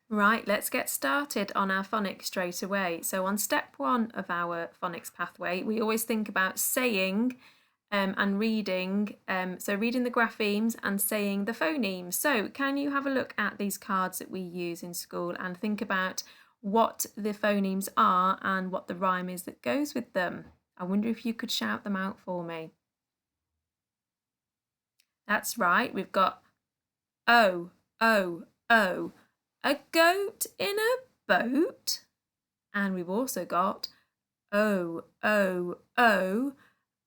Right, let's get started on our phonics straight away. So on step 1 of our phonics pathway, we always think about saying and reading, so reading the graphemes and saying the phonemes. So can you have a look at these cards that we use in school and think about what the phonemes are and what the rhyme is that goes with them? I wonder if you could shout them out for me. That's right, we've got O, O, O. A goat in a boat. And we've also got O, O, O,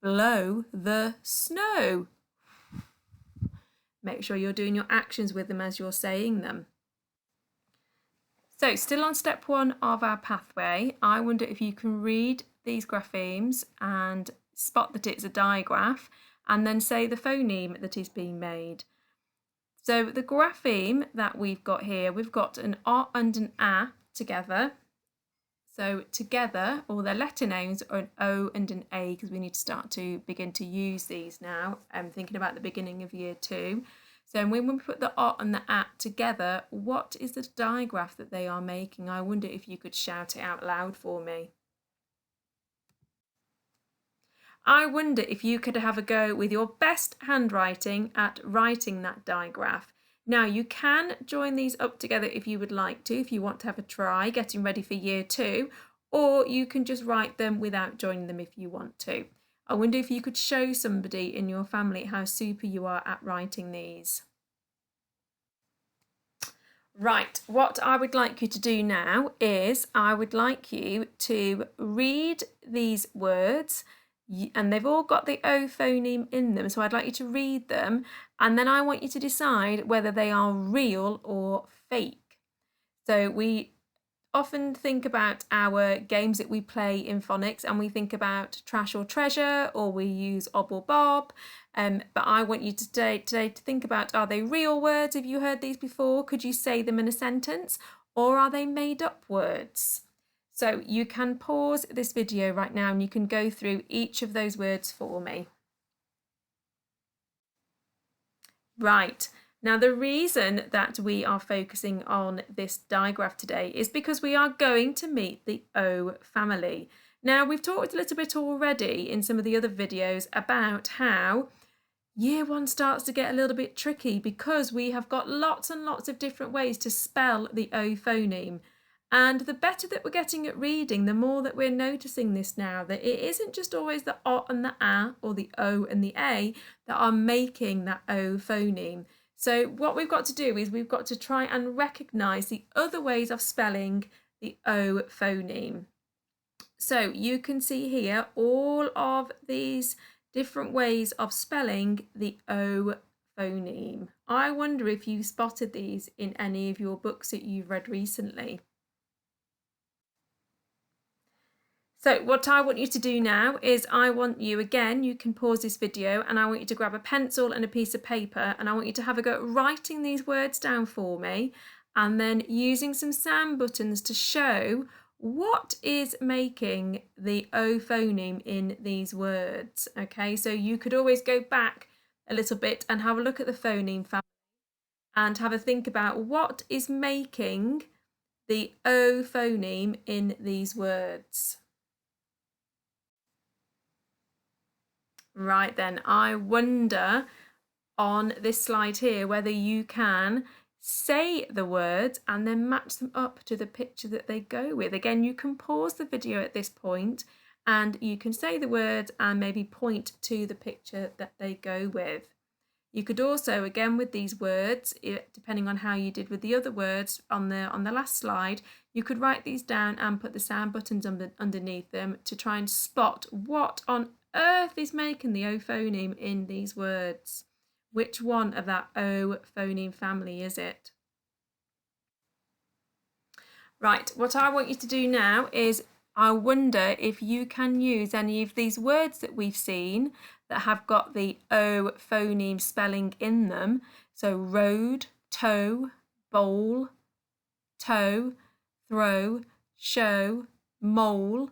blow the snow. Make sure you're doing your actions with them as you're saying them. So still on step 1 of our pathway, I wonder if you can read these graphemes and spot that it's a digraph and then say the phoneme that is being made. So the grapheme that we've got here, we've got an R and an A together. So together, all their letter names are an O and an A because we need to start to begin to use these now. I'm thinking about the beginning of year 2. So when we put the O and the A together, what is the digraph that they are making? I wonder if you could shout it out loud for me. I wonder if you could have a go with your best handwriting at writing that digraph. Now you can join these up together if you would like to, if you want to have a try getting ready for year 2, or you can just write them without joining them if you want to. I wonder if you could show somebody in your family how super you are at writing these. Right, what I would like you to do now is I would like you to read these words, and they've all got the O phoneme in them, so I'd like you to read them, and then I want you to decide whether they are real or fake. So we often think about our games that we play in phonics, and we think about trash or treasure, or we use ob or bob. But I want you today to think about, are they real words? Have you heard these before? Could you say them in a sentence? Or are they made up words? So you can pause this video right now and you can go through each of those words for me. Right. Now, the reason that we are focusing on this digraph today is because we are going to meet the O family. Now, we've talked a little bit already in some of the other videos about how Year 1 starts to get a little bit tricky because we have got lots and lots of different ways to spell the O phoneme. And the better that we're getting at reading, the more that we're noticing this now, that it isn't just always the O and the A or the O and the A that are making that O phoneme. So what we've got to do is we've got to try and recognise the other ways of spelling the O phoneme. So you can see here all of these different ways of spelling the O phoneme. I wonder if you spotted these in any of your books that you've read recently. So what I want you to do now is I want you, again, you can pause this video, and I want you to grab a pencil and a piece of paper, and I want you to have a go at writing these words down for me, and then using some sound buttons to show what is making the O phoneme in these words. Okay, so you could always go back a little bit and have a look at the phoneme family and have a think about what is making the O phoneme in these words. Right then, I wonder on this slide here whether you can say the words and then match them up to the picture that they go with. Again, you can pause the video at this point and you can say the words and maybe point to the picture that they go with. You could also, again with these words, depending on how you did with the other words on the last slide, you could write these down and put the sound buttons underneath them to try and spot what on earth is making the O phoneme in these words. Which one of that O phoneme family is it? Right, what I want you to do now is I wonder if you can use any of these words that we've seen that have got the O phoneme spelling in them. So road, toe, bowl, toe, throw, show, mole.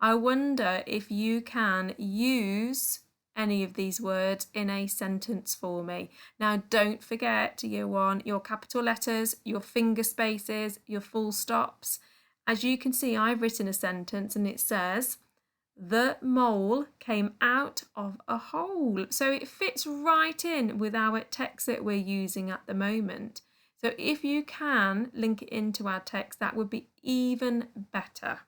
I wonder if you can use any of these words in a sentence for me. Now, don't forget, year one, your capital letters, your finger spaces, your full stops. As you can see, I've written a sentence and it says, the mole came out of a hole. So it fits right in with our text that we're using at the moment. So if you can link it into our text, that would be even better.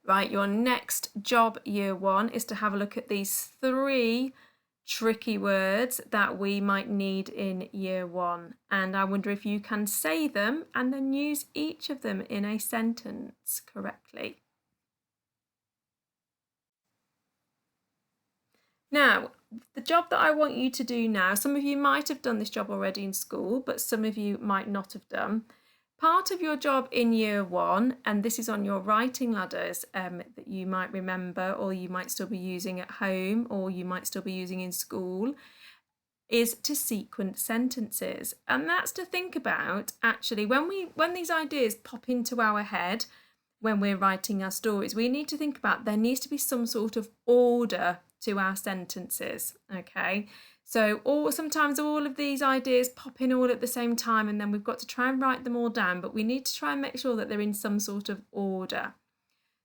Right, your next job, year one, is to have a look at these 3 tricky words that we might need in year one. And I wonder if you can say them and then use each of them in a sentence correctly. Now, the job that I want you to do now, some of you might have done this job already in school, but some of you might not have done. Part of your job in year one, and this is on your writing ladders that you might remember, or you might still be using at home, or you might still be using in school, is to sequence sentences. And that's to think about, actually, when these ideas pop into our head, when we're writing our stories, we need to think about there needs to be some sort of order to our sentences, okay? So sometimes all of these ideas pop in all at the same time, and then we've got to try and write them all down, but we need to try and make sure that they're in some sort of order.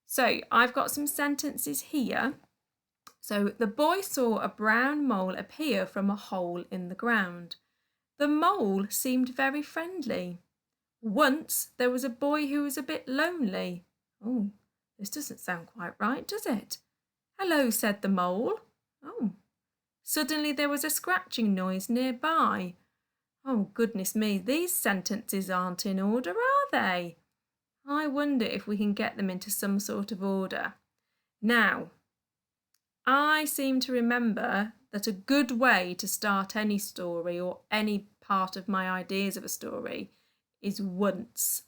So I've got some sentences here. So the boy saw a brown mole appear from a hole in the ground. The mole seemed very friendly. Once there was a boy who was a bit lonely. Oh, this doesn't sound quite right, does it? Hello, said the mole. Oh. Suddenly there was a scratching noise nearby. Oh, goodness me, these sentences aren't in order, are they? I wonder if we can get them into some sort of order. Now, I seem to remember that a good way to start any story or any part of my ideas of a story is once.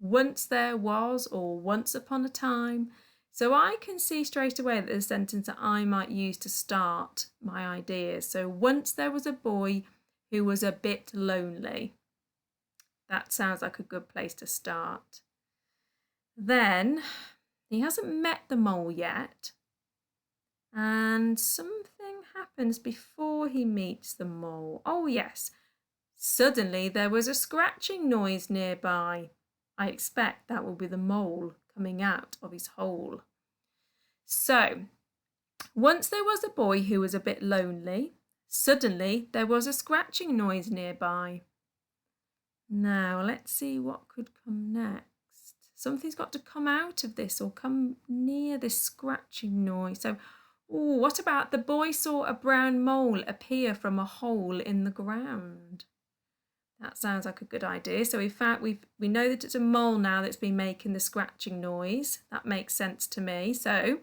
Once there was, or once upon a time. So I can see straight away that there's a sentence that I might use to start my ideas. So once there was a boy who was a bit lonely. That sounds like a good place to start. Then he hasn't met the mole yet. And something happens before he meets the mole. Oh yes, suddenly there was a scratching noise nearby. I expect that will be the mole coming out of his hole. So, once there was a boy who was a bit lonely. Suddenly there was a scratching noise nearby. Now let's see what could come next. Something's got to come out of this or come near this scratching noise. So, what about the boy saw a brown mole appear from a hole in the ground? That sounds like a good idea. So in fact, we know that it's a mole now that's been making the scratching noise. That makes sense to me. So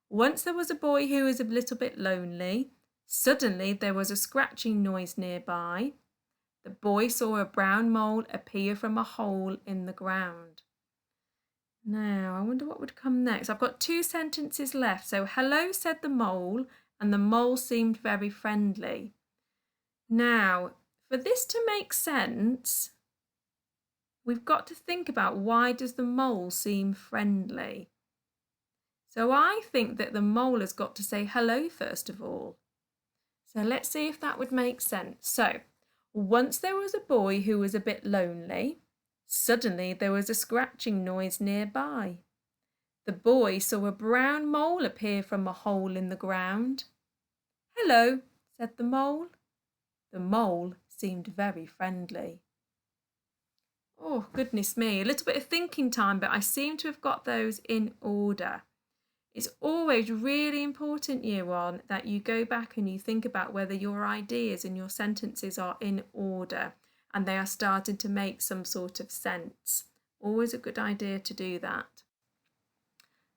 once there was a boy who was a little bit lonely. Suddenly there was a scratching noise nearby. The boy saw a brown mole appear from a hole in the ground. Now, I wonder what would come next. I've got 2 sentences left. So, hello, said the mole, and the mole seemed very friendly. Now, for this to make sense, we've got to think about why does the mole seem friendly? So I think that the mole has got to say hello first of all. So let's see if that would make sense. So, once there was a boy who was a bit lonely. Suddenly there was a scratching noise nearby. The boy saw a brown mole appear from a hole in the ground. Hello, said the mole. The mole seemed very friendly. Oh, goodness me, a little bit of thinking time, but I seem to have got those in order. It's always really important, year one, that you go back and you think about whether your ideas and your sentences are in order and they are starting to make some sort of sense. Always a good idea to do that.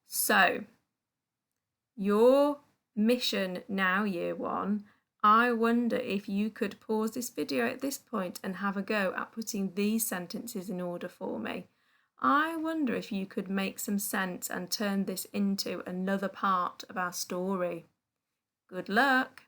So, your mission now, year one, I wonder if you could pause this video at this point and have a go at putting these sentences in order for me. I wonder if you could make some sense and turn this into another part of our story. Good luck!